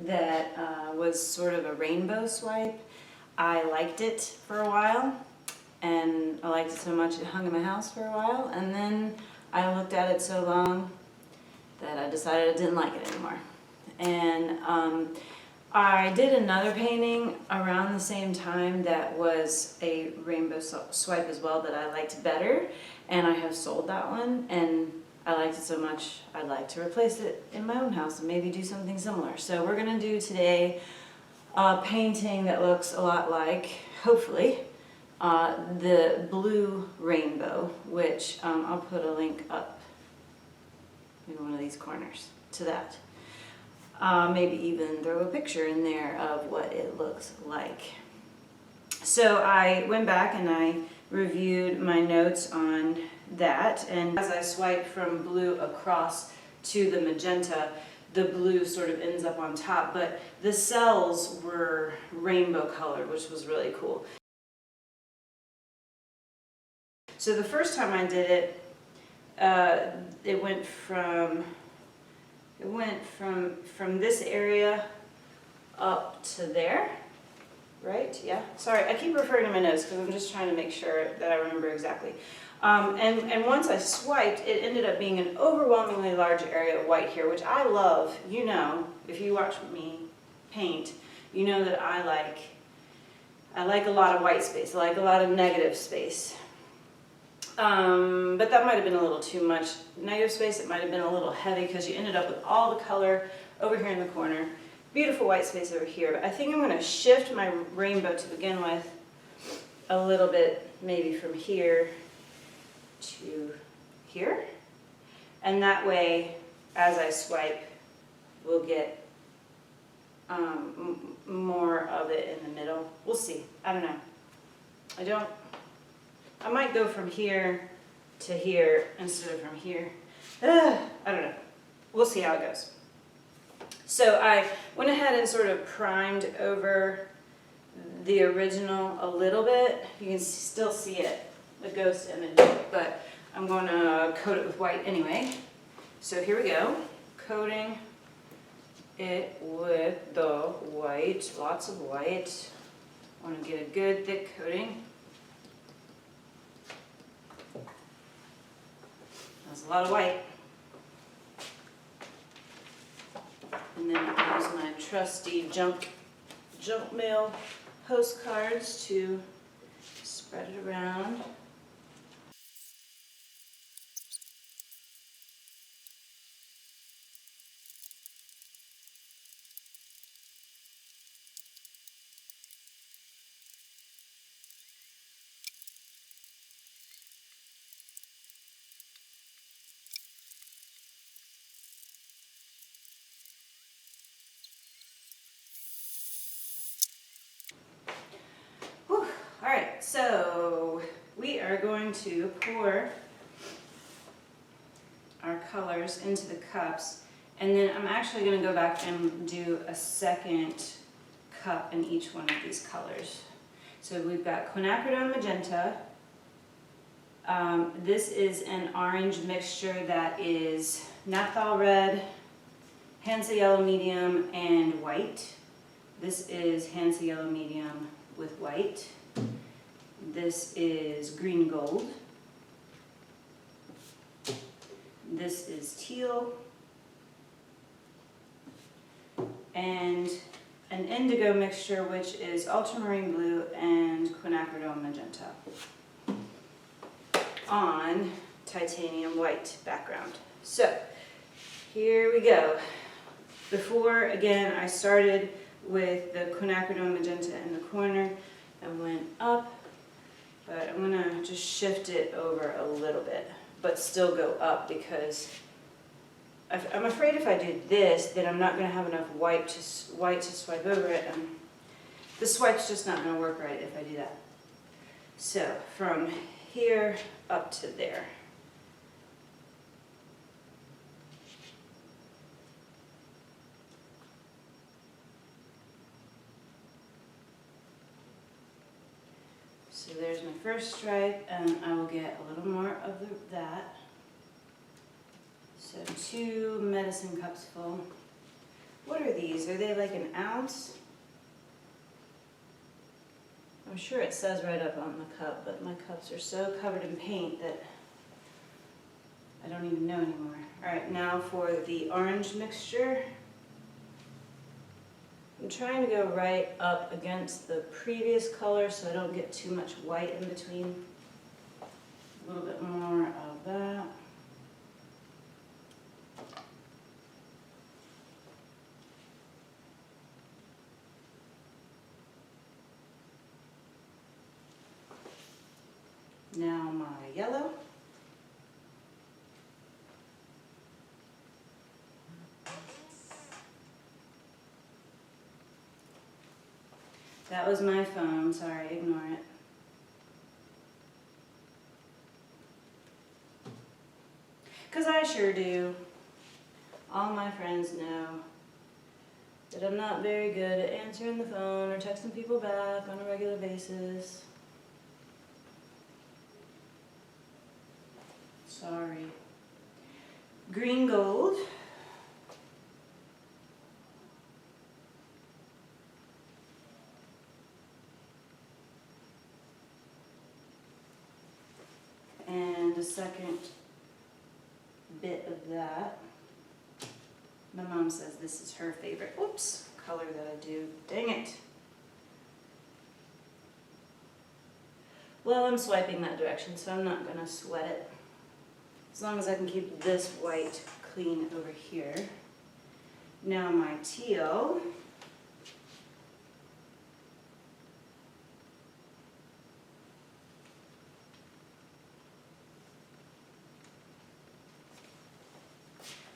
that was sort of a rainbow swipe. I liked it for a while, and I liked it so much it hung in my house for a while, and then I looked at it so long that I decided I didn't like it anymore. And I did another painting around the same time that was a rainbow swipe as well that I liked better, and I have sold that one, and I liked it so much I'd like to replace it in my own house and maybe do something similar. So we're going to do today a painting that looks a lot like, hopefully, the blue rainbow, which I'll put a link up in one of these corners to that. Maybe even throw a picture in there of what it looks like. So I went back and I reviewed my notes on that, and as I swipe from blue across to the magenta, the blue sort of ends up on top, but the cells were rainbow colored, which was really cool. So the first time I did it, it went from this area up to there, right? Yeah. Sorry, I keep referring to my notes because I'm just trying to make sure that I remember exactly. And once I swiped, it ended up being an overwhelmingly large area of white here, which I love. You know, if you watch me paint, you know that I like a lot of white space. I like a lot of negative space. But that might have been a little too much negative space. It might have been a little heavy because you ended up with all the color over here in the corner. Beautiful white space over here. But I think I'm going to shift my rainbow to begin with a little bit, maybe from here to here. And that way, as I swipe, we'll get more of it in the middle. We'll see. I don't know. I might go from here to here instead of from here. I don't know. We'll see how it goes. So I went ahead and sort of primed over the original a little bit. You can still see it, the ghost image, but I'm going to coat it with white anyway. So here we go. Coating it with the white, lots of white. I want to get a good thick coating. That's a lot of white. And then I use my trusty junk mail postcards to spread it around. Alright, so we are going to pour our colors into the cups, and then I'm actually going to go back and do a second cup in each one of these colors. So we've got quinacridone magenta. This is an orange mixture that is naphthol red, Hansa yellow medium, and white. This is Hansa yellow medium with white. This is green gold. This is teal. And an indigo mixture, which is ultramarine blue and quinacridone magenta on titanium white background. So here we go. Before, again, I started with the quinacridone magenta in the corner and went up, but I'm going to just shift it over a little bit, but still go up because I'm afraid if I do this, then I'm not going to have enough white to swipe over it, and the swipe's just not going to work right if I do that. So from here up to there. So there's my first stripe, and I will get a little more of that. So 2 medicine cups full. What are these? Are they like an ounce? I'm sure it says right up on the cup, but my cups are so covered in paint that I don't even know anymore. Alright, now for the orange mixture. I'm trying to go right up against the previous color so I don't get too much white in between. A little bit more of that. Now my yellow. That was my phone, sorry, ignore it. Because I sure do. All my friends know that I'm not very good at answering the phone or texting people back on a regular basis. Sorry. Green gold. And a second bit of that. My mom says this is her favorite, oops, color that I do. Dang it. Well, I'm swiping that direction, so I'm not gonna sweat it. As long as I can keep this white clean over here. Now my teal.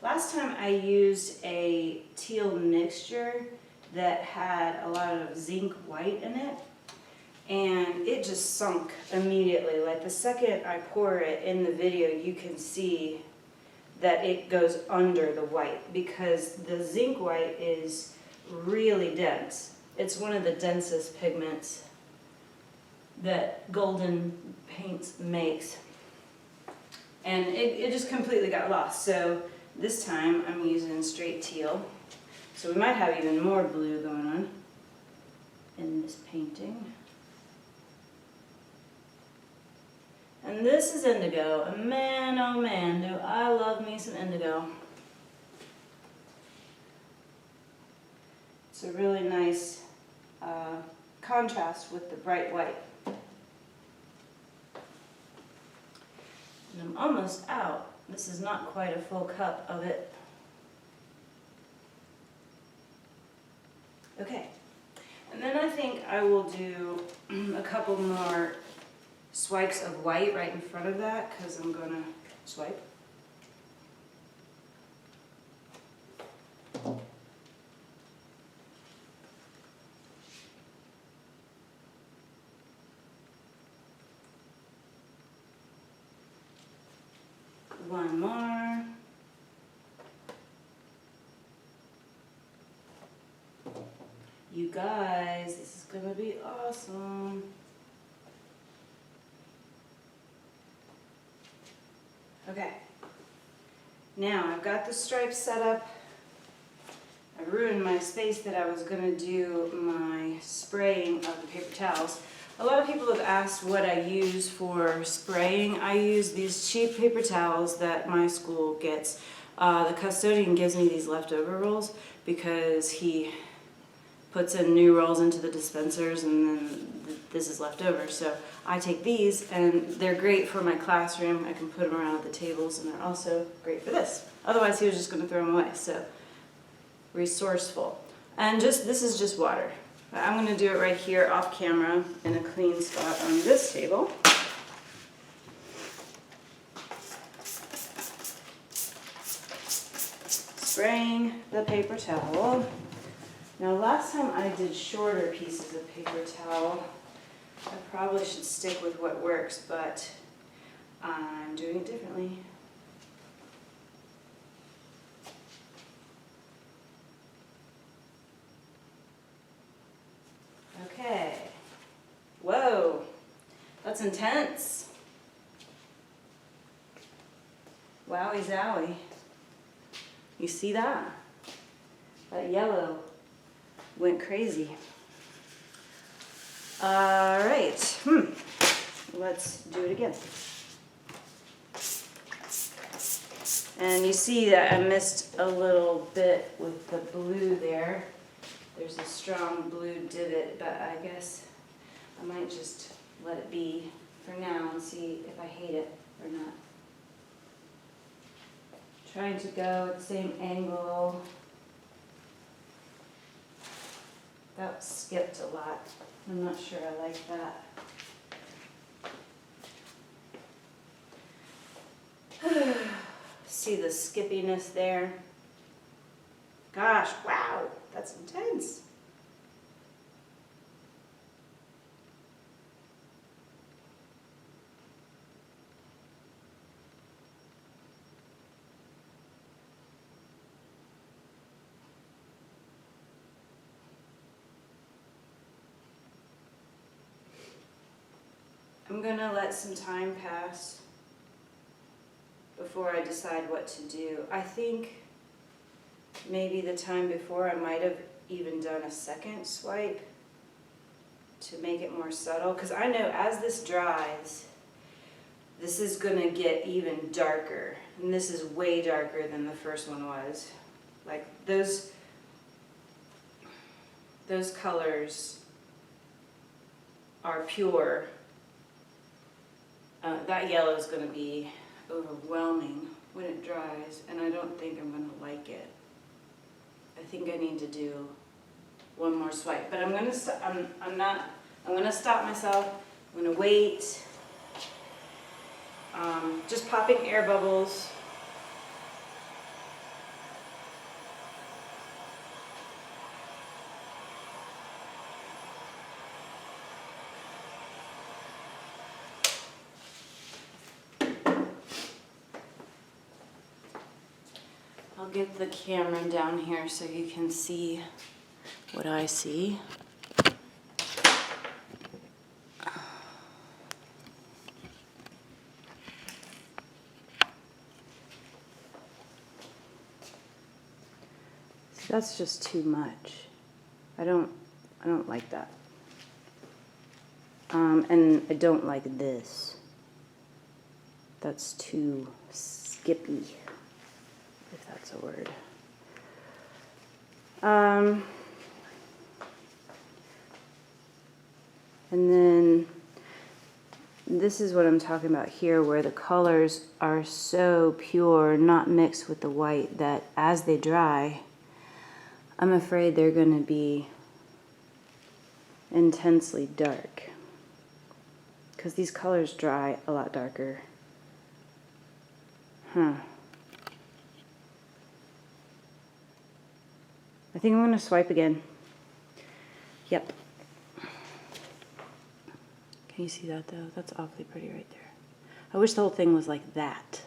Last time I used a teal mixture that had a lot of zinc white in it, and it just sunk immediately. Like the second I pour it in the video, you can see that it goes under the white because the zinc white is really dense. It's one of the densest pigments that golden paints makes. And it just completely got lost. So this time I'm using straight teal. So we might have even more blue going on in this painting. And this is indigo. And man, oh man, do I love me some indigo. It's a really nice contrast with the bright white. And I'm almost out. This is not quite a full cup of it. Okay, and then I think I will do a couple more swipes of white right in front of that because I'm gonna swipe. One more. You guys, this is gonna be awesome. Okay. Now I've got the stripes set up. I ruined my space that I was gonna do my spraying of the paper towels. A lot of people have asked what I use for spraying. I use these cheap paper towels that my school gets. The custodian gives me these leftover rolls because he puts in new rolls into the dispensers and then this is left over. So I take these and they're great for my classroom. I can put them around at the tables and they're also great for this. Otherwise he was just gonna throw them away. So resourceful. And this is just water. I'm going to do it right here off camera in a clean spot on this table. Spraying the paper towel. Now last time I did shorter pieces of paper towel. I probably should stick with what works, but I'm doing it differently. Okay. Whoa, that's intense. Wowie zowie. You see that? That yellow went crazy. All right, let's do it again. And you see that I missed a little bit with the blue there. There's a strong blue divot, but I guess I might just let it be for now and see if I hate it or not. Trying to go at the same angle. That skipped a lot. I'm not sure I like that. See the skippiness there? Gosh, wow, that's intense. I'm gonna let some time pass before I decide what to do. I think maybe the time before I might have even done a second swipe to make it more subtle, because I know as this dries, this is gonna get even darker, and this is way darker than the first one was. Like those colors are pure. That yellow is going to be overwhelming when it dries, and I don't think I'm going to like it. I think I need to do one more swipe, but I'm going to I'm going to stop myself. I'm going to wait. Just popping air bubbles. I'll get the camera down here so you can see what I see. That's just too much. I don't like that. And I don't like this. That's too skippy, if that's a word. And then this is what I'm talking about here, where the colors are so pure, not mixed with the white, that as they dry, I'm afraid they're going to be intensely dark. Because these colors dry a lot darker. I think I'm going to swipe again. Yep. Can you see that though? That's awfully pretty right there. I wish the whole thing was like that.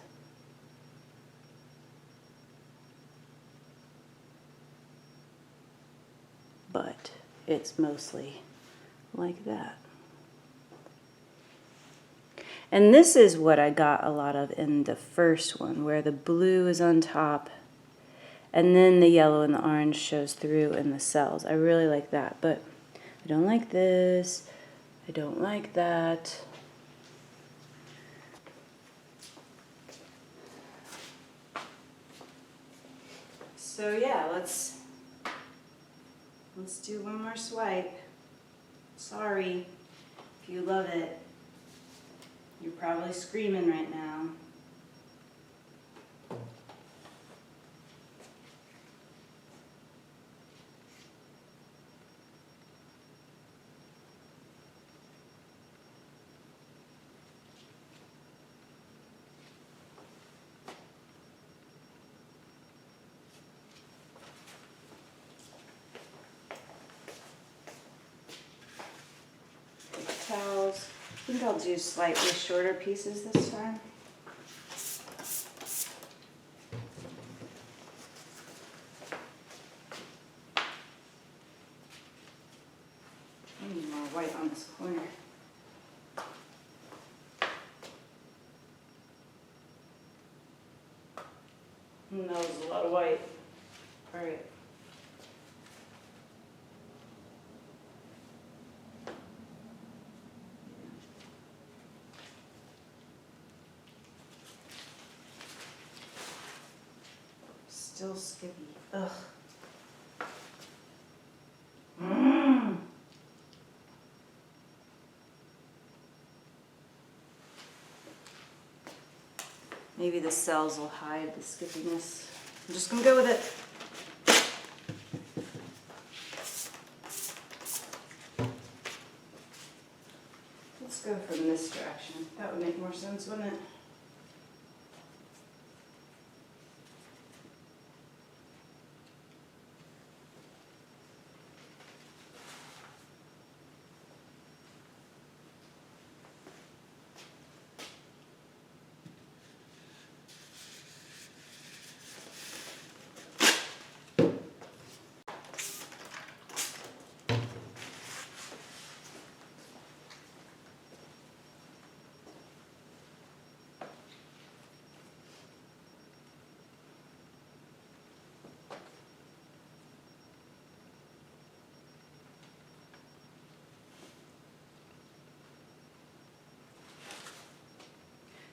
But it's mostly like that. And this is what I got a lot of in the first one, where the blue is on top and then the yellow and the orange shows through in the cells. I really like that, but I don't like this. I don't like that. So yeah, let's do one more swipe. Sorry if you love it. You're probably screaming right now. Towels. I think I'll do slightly shorter pieces this time. I need more white on this corner. That was a lot of white. All right. still skippy. Ugh. Maybe the cells will hide the skippiness. I'm just gonna go with it. Let's go from this direction. That would make more sense, wouldn't it?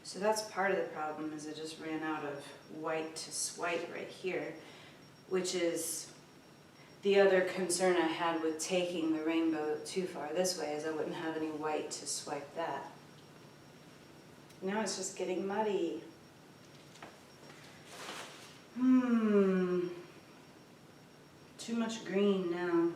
So that's part of the problem, is I just ran out of white to swipe right here, which is the other concern I had with taking the rainbow too far this way, is I wouldn't have any white to swipe that. Now it's just getting muddy. Too much green now.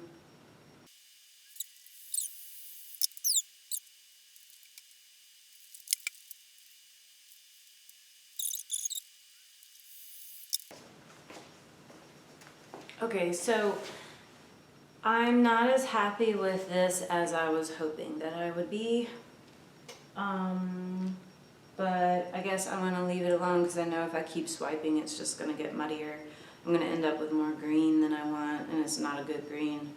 Okay, so I'm not as happy with this as I was hoping that I would be. But I guess I'm going to leave it alone because I know if I keep swiping it's just going to get muddier. I'm going to end up with more green than I want, and it's not a good green.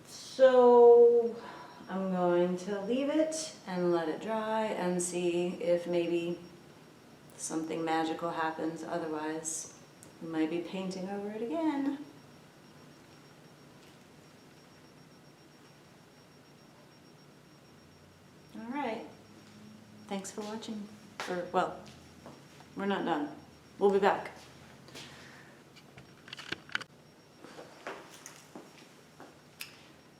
So I'm going to leave it and let it dry and see if maybe something magical happens. Otherwise, we might be painting over it again. All right. Thanks for watching. Or, well, we're not done. We'll be back.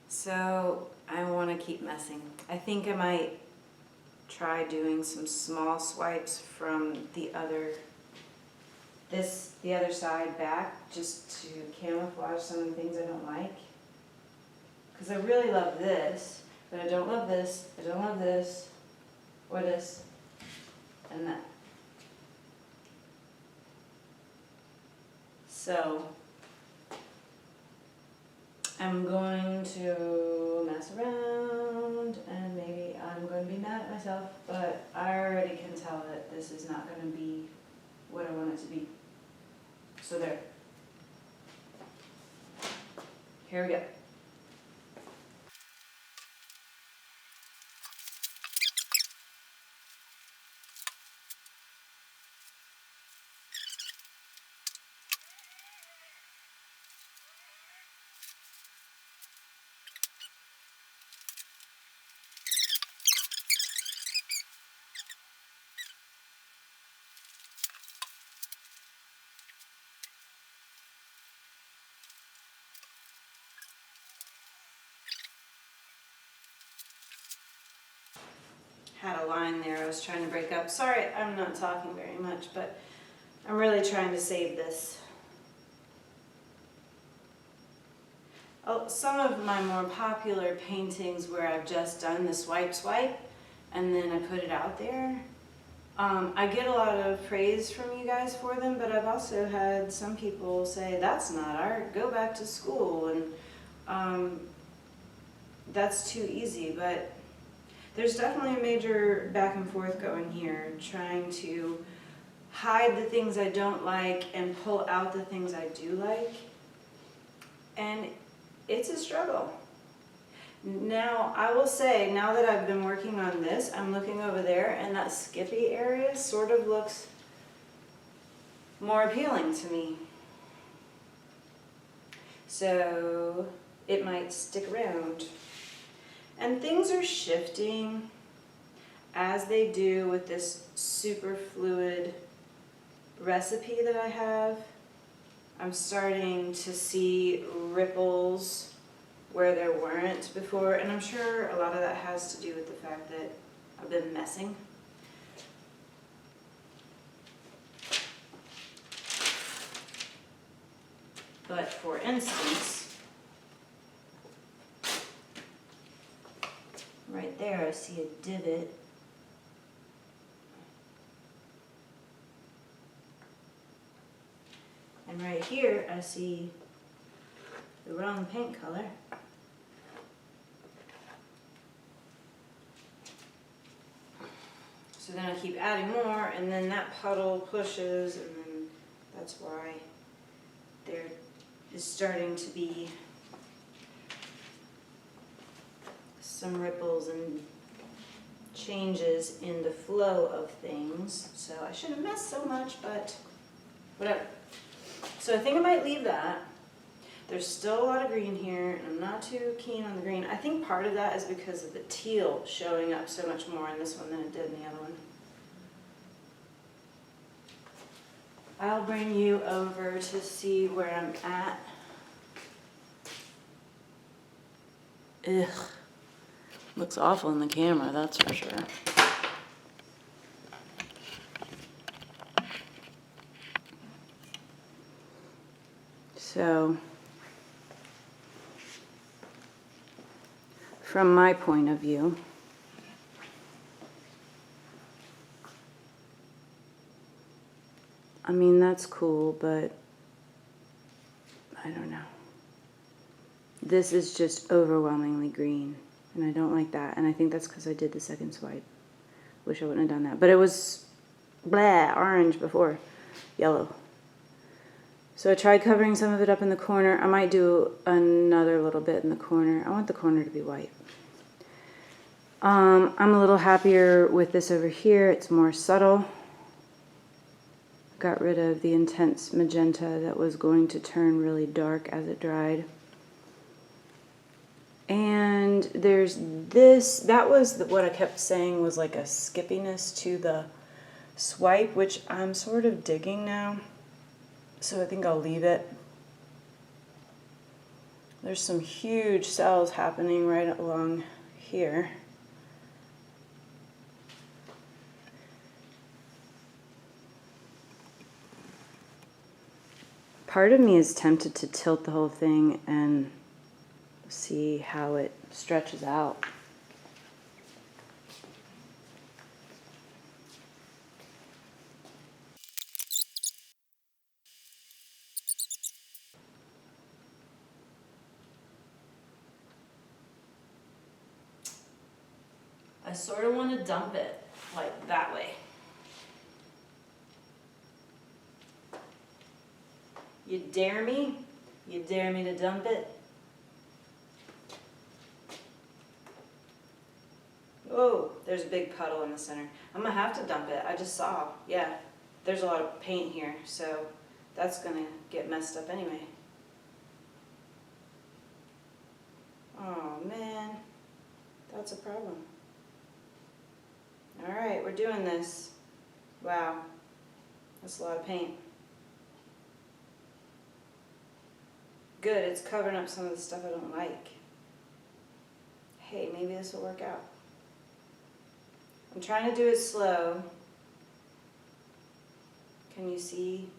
So I want to keep messing. I think I might try doing some small swipes from the other side back, just to camouflage some of the things I don't like. Because I really love this, but I don't love this, I don't love this, or this, and that. So I'm going to mess around, and maybe I'm going to be mad at myself, but I already can tell that this is not going to be what I want it to be. So there. Here we go. Had a line there I was trying to break up. Sorry, I'm not talking very much, but I'm really trying to save this. Oh, some of my more popular paintings where I've just done the swipe and then I put it out there, I get a lot of praise from you guys for them, but I've also had some people say, that's not art, go back to school, and that's too easy. But there's definitely a major back and forth going here, trying to hide the things I don't like and pull out the things I do like. And it's a struggle. Now, I will say, now that I've been working on this, I'm looking over there, and that skippy area sort of looks more appealing to me. So it might stick around. And things are shifting as they do with this super fluid recipe that I have, I'm starting to see ripples where there weren't before, and I'm sure a lot of that has to do with the fact that I've been messing. But for instance, right there I see a divot. And right here I see the wrong paint color. So then I keep adding more, and then that puddle pushes, and then that's why there is starting to be some ripples and changes in the flow of things. So I shouldn't mess so much, but whatever. So I think I might leave that. There's still a lot of green here, and I'm not too keen on the green. I think part of that is because of the teal showing up so much more in this one than it did in the other one. I'll bring you over to see where I'm at. Ugh. Looks awful in the camera, that's for sure. So, from my point of view, I mean, that's cool, but I don't know. This is just overwhelmingly green, and I don't like that. And I think that's because I did the second swipe. Wish I wouldn't have done that. But it was blah, orange before, yellow. So I tried covering some of it up in the corner. I might do another little bit in the corner. I want the corner to be white. I'm a little happier with this over here. It's more subtle. Got rid of the intense magenta that was going to turn really dark as it dried. And there's this, that was what I kept saying was like a skippiness to the swipe, which I'm sort of digging now. So I think I'll leave it. There's some huge cells happening right along here. Part of me is tempted to tilt the whole thing and see how it stretches out. I sort of want to dump it like that way. You dare me? You dare me to dump it? Oh, there's a big puddle in the center. I'm gonna have to dump it. I just saw, yeah, there's a lot of paint here, so that's gonna get messed up anyway. Oh man, that's a problem. All right, we're doing this. Wow, that's a lot of paint. Good, it's covering up some of the stuff I don't like. Hey, maybe this will work out. I'm trying to do it slow. Can you see?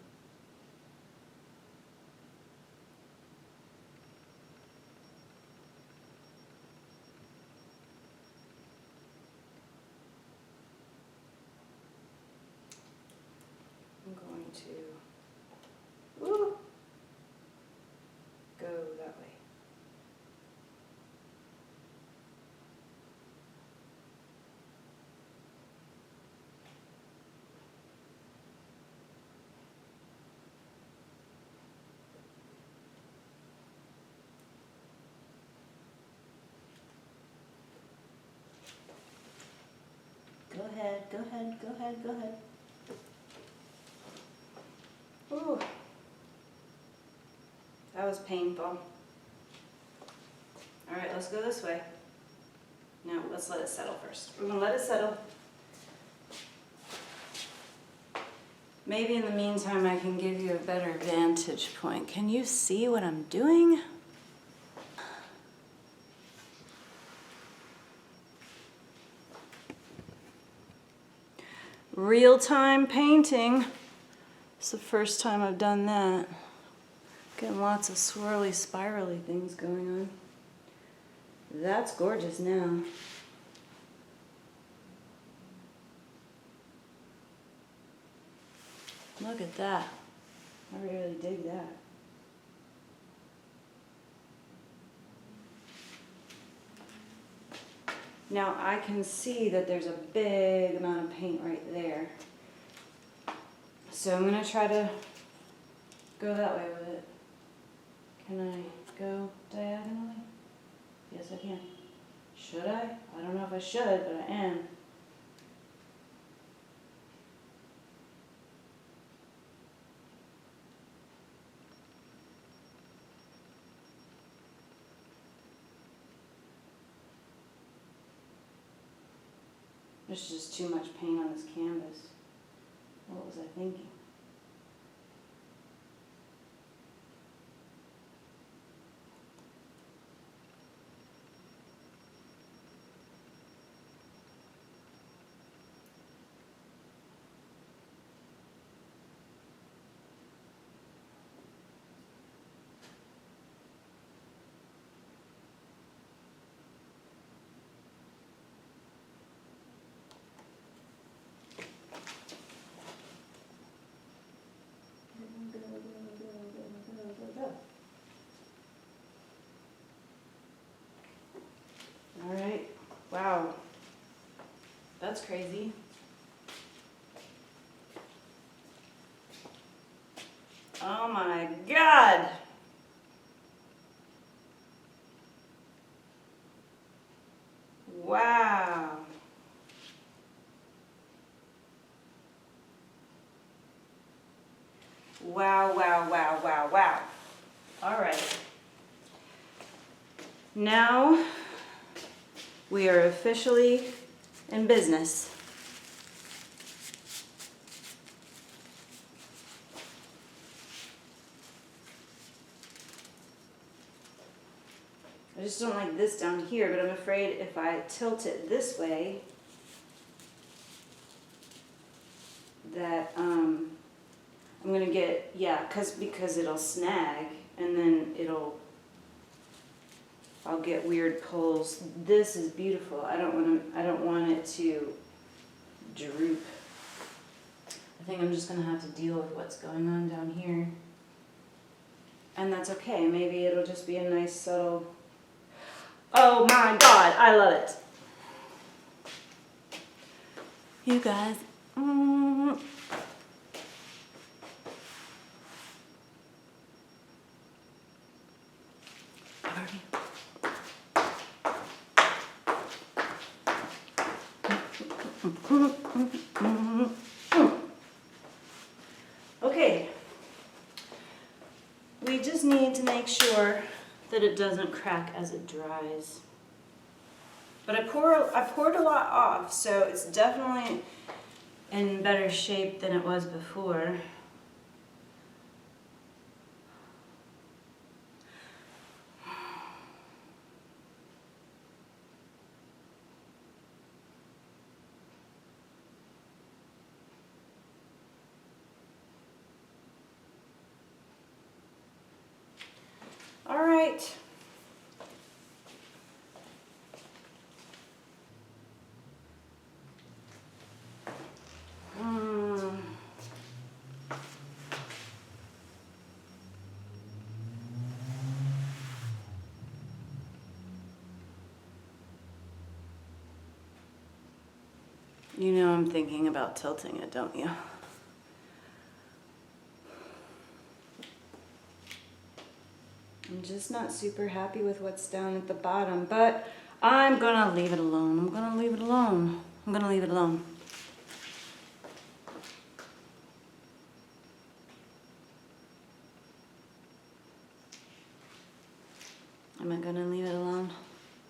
I'm going to go that way. Go ahead, go ahead, go ahead, go ahead. Ooh. That was painful. All right, let's go this way. No, let's let it settle first. We're gonna let it settle. Maybe in the meantime I can give you a better vantage point. Can you see what I'm doing? Real-time painting. It's the first time I've done that. Getting lots of swirly, spirally things going on. That's gorgeous now. Look at that. I really dig that. Now I can see that there's a big amount of paint right there. So I'm going to try to go that way with it. Can I go diagonally? Yes, I can. Should I? I don't know if I should, but I am. There's just too much paint on this canvas. What was I thinking? All right. Wow. That's crazy. Oh my God. Wow. Wow, wow, wow, wow, wow. All right. Now we are officially in business. I just don't like this down here, but I'm afraid if I tilt it this way, that I'm gonna get, yeah, because it'll snag, and then I'll get weird pulls. This is beautiful. I don't want it to droop. I think I'm just gonna have to deal with what's going on down here. And that's okay. Maybe it'll just be a nice subtle. Oh my God, I love it. You guys. Okay, we just need to make sure that it doesn't crack as it dries. But I poured a lot off, so it's definitely in better shape than it was before. All right. You know I'm thinking about tilting it, don't you? I'm just not super happy with what's down at the bottom, but I'm gonna leave it alone. I'm gonna leave it alone. I'm gonna leave it alone. Am I gonna leave it alone?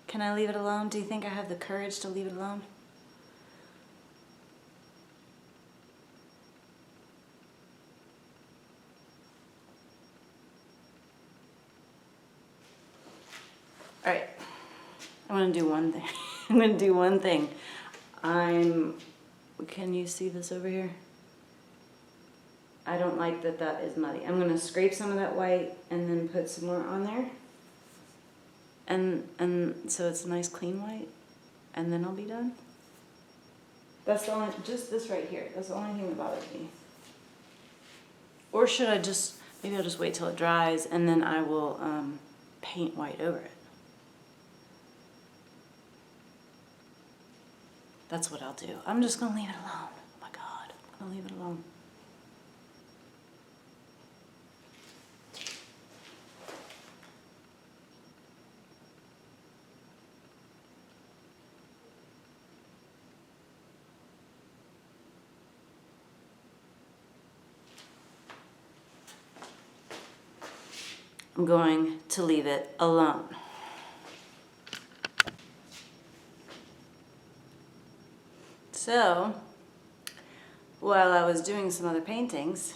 Can I leave it alone? Do you think I have the courage to leave it alone? All right, I'm gonna do one thing. I'm gonna do one thing. Can you see this over here? I don't like that that is muddy. I'm gonna scrape some of that white and then put some more on there. And so it's a nice clean white, and then I'll be done. That's the only, just this right here. That's the only thing that bothers me. Or should I just, maybe I'll just wait till it dries and then I will paint white over it. That's what I'll do. I'm just gonna leave it alone. Oh my God, I'm gonna leave it alone. I'm going to leave it alone. So, while I was doing some other paintings,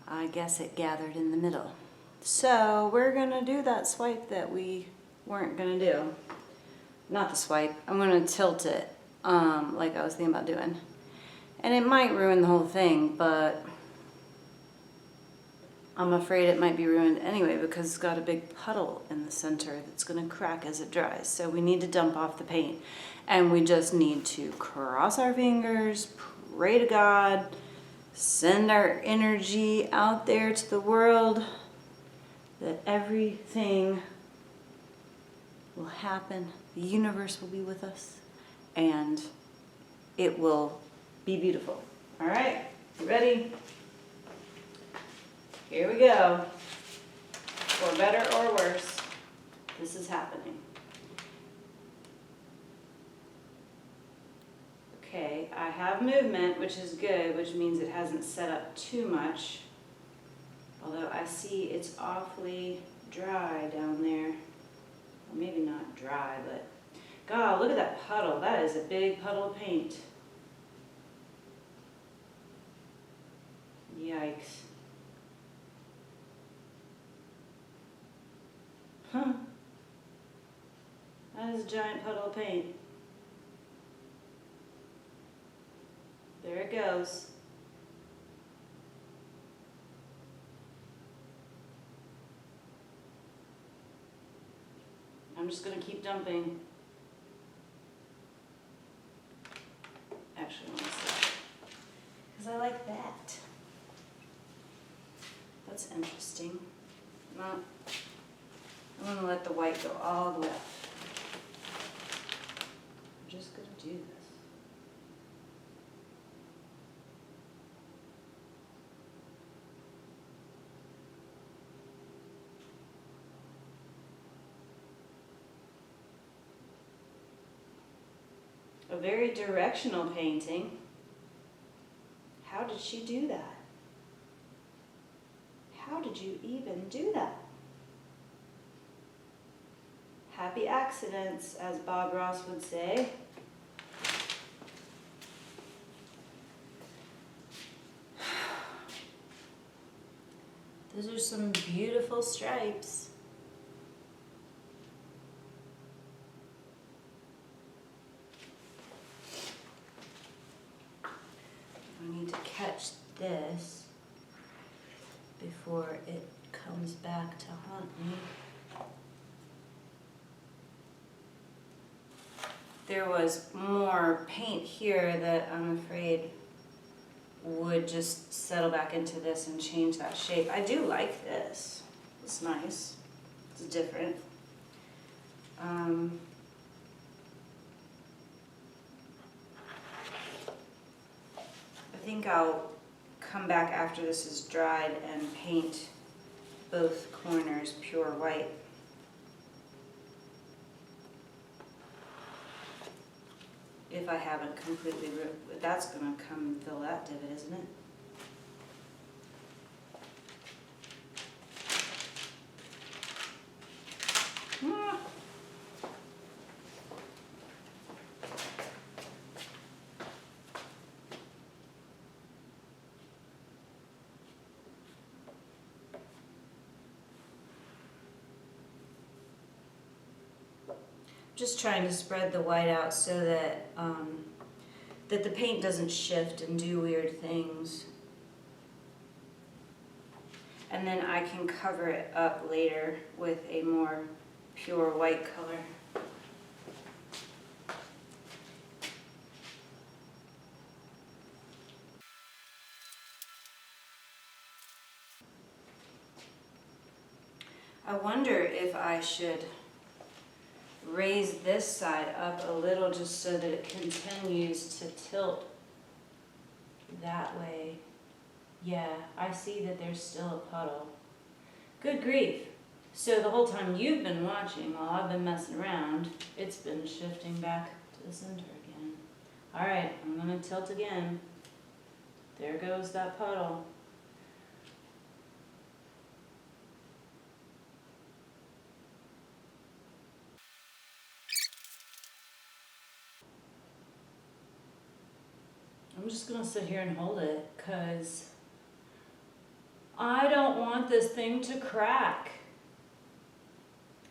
I guess it gathered in the middle. So we're gonna do that swipe that we weren't gonna do. Not the swipe, I'm gonna tilt it, like I was thinking about doing. And it might ruin the whole thing, but I'm afraid it might be ruined anyway because it's got a big puddle in the center that's gonna crack as it dries. So we need to dump off the paint. And we just need to cross our fingers, pray to God, send our energy out there to the world that everything will happen. The universe will be with us and it will be beautiful. All right, you ready? Here we go. For better or worse, this is happening. Okay, I have movement, which is good, which means it hasn't set up too much. Although I see it's awfully dry down there. Well, maybe not dry, but God, look at that puddle. That is a big puddle of paint. Yikes. Huh. That is a giant puddle of paint. There it goes. I'm just going to keep dumping. Actually, let me see. Because I like that. That's interesting. Not, I'm going to let the white go all the way up. I'm just going to do this. A very directional painting. How did she do that? How did you even do that? Happy accidents, as Bob Ross would say. Those are some beautiful stripes. I need to catch this before it comes back to haunt me. There was more paint here that I'm afraid would just settle back into this and change that shape. I do like this. It's nice. It's different. I think I'll come back after this is dried and paint both corners pure white. If I haven't completely, that's gonna come and fill that divot, isn't it? Ah. just trying to spread the white out so that that the paint doesn't shift and do weird things. And then I can cover it up later with a more pure white color. I wonder if I should raise this side up a little just so that it continues to tilt that way. Yeah, I see that there's still a puddle. Good grief. So the whole time you've been watching while I've been messing around, it's been shifting back to the center again. All right, I'm gonna tilt again. There goes that puddle. I'm just gonna sit here and hold it because I don't want this thing to crack.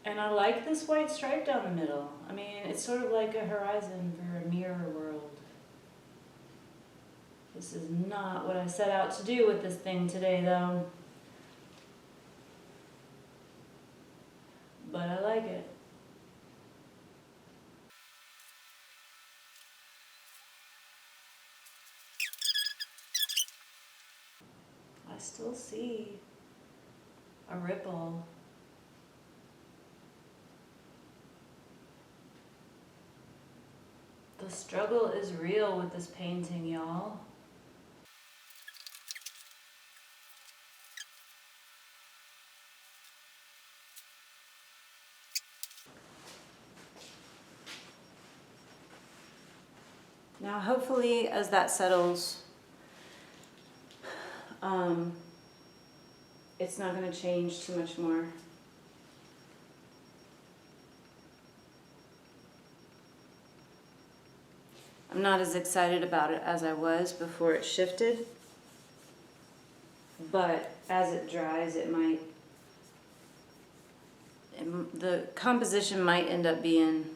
And I like this white stripe down the middle. I mean, it's sort of like a horizon for a mirror world. This is not what I set out to do with this thing today, though. But I like it. I still see a ripple. The struggle is real with this painting, y'all. Now, hopefully, as that settles, it's not going to change too much more. I'm not as excited about it as I was before it shifted, but as it dries, the composition might end up being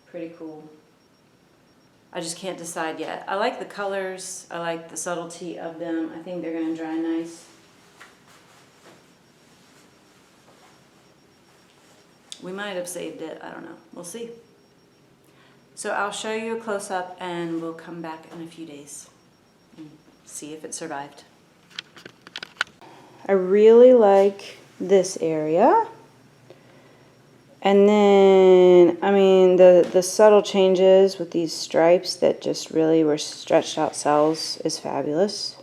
pretty cool. I just can't decide yet. I like the colors, I like the subtlety of them. I think they're going to dry nice. We might have saved it, I don't know. We'll see. So I'll show you a close-up and we'll come back in a few days and see if it survived. I really like this area. And then, I mean, the subtle changes with these stripes that just really were stretched out cells is fabulous.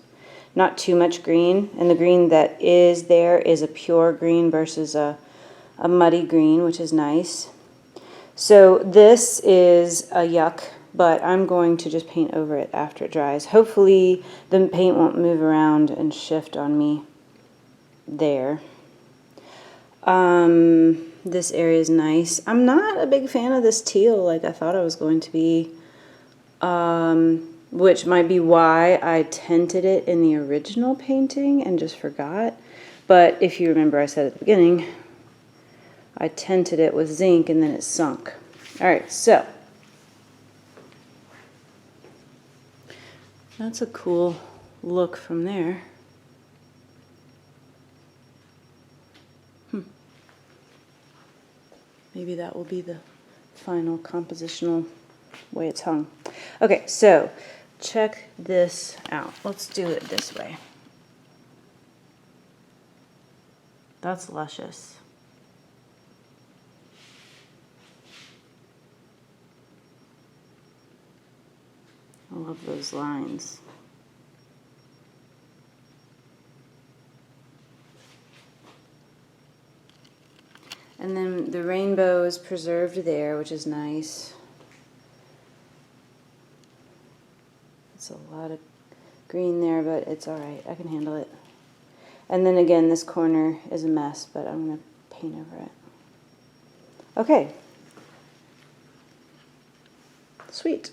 Not too much green, and the green that is there is a pure green versus a muddy green, which is nice. So this is a yuck, but I'm going to just paint over it after it dries. Hopefully the paint won't move around and shift on me there. This area is nice. I'm not a big fan of this teal like I thought I was going to be, which might be why I tinted it in the original painting and just forgot. But if you remember, I said at the beginning, I tinted it with zinc and then it sunk. All right, so that's a cool look from there. Maybe that will be the final compositional way it's hung. Okay, so check this out. Let's do it this way. That's luscious. I love those lines. And then the rainbow is preserved there, which is nice. It's a lot of green there, but it's all right. I can handle it. And then again, this corner is a mess, but I'm going to paint over it. Okay. Sweet.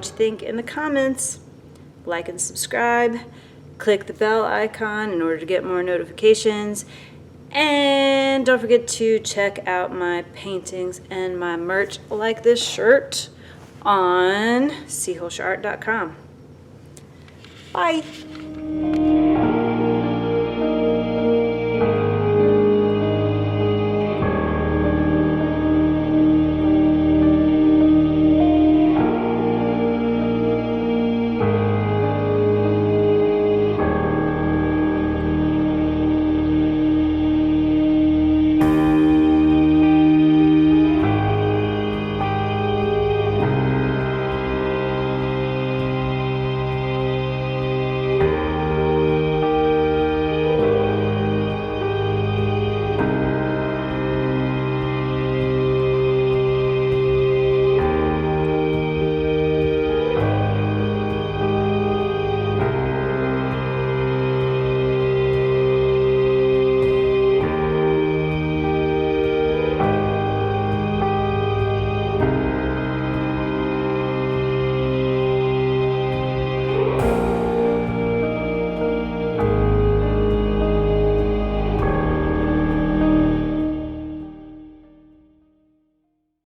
what you think in the comments. Like and subscribe. Click the bell icon in order to get more notifications. And don't forget to check out my paintings and my merch like this shirt on seahulshart.com. Bye.